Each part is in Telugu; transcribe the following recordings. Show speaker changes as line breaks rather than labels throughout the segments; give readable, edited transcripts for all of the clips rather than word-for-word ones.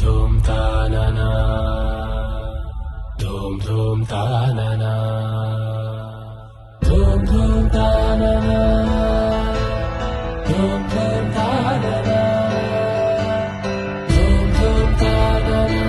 धूम तानना धूम तानना धूम तानना धूम तानना धूम तानना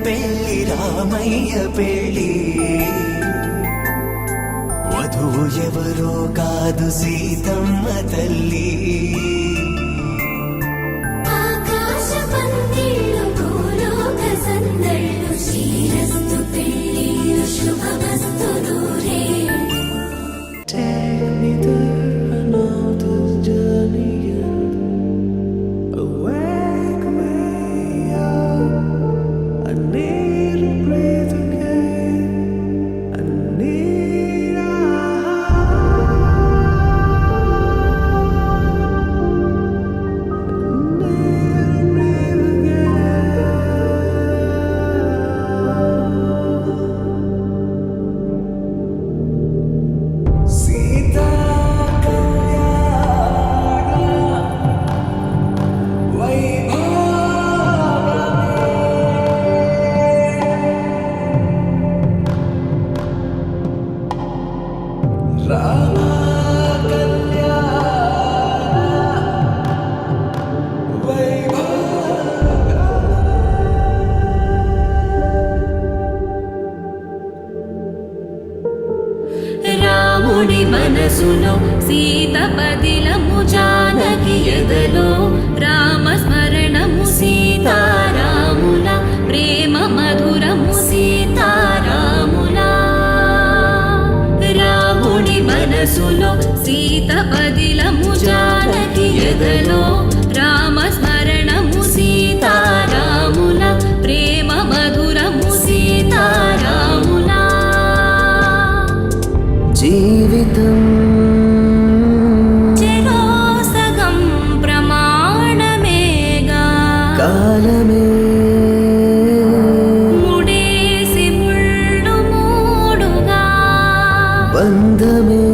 పెళ్లి రామయ్య పెళ్లి వధువు ఎవరో కాదు సీతమ్మ తల్లి
ఆకాశ పందిళ్ళు భూలోక సందళ్ళు శ్రీరస్తు పెళ్లిళ్ళు శుభమస్తు నూరే
Take me there and all this journey awake me up. I need to breathe again. I need to breathe again. Sita
రాముడి మనసులో సీత పదిలము జానకి ఎదలో రామ స్మరణము సీతారాముల ప్రేమ మధురము సీతారాముల రాముడి మనసులో సీత పదిలము జానకి ఎదలో రామ స్మరణము సీతారాముల ప్రేమ మధురము సీతారాముల
జీవితం
చెరోసగం ప్రమాణమేగా
కాలమే
ముడేసి ముళ్ళు మూడుగా
బంధమే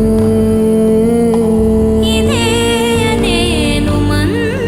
ఇదే నేను మంత్రమే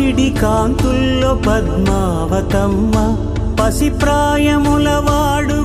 పసిడి కాంతుల్లో పద్మావతమ్మ పసి ప్రాయముల వాడు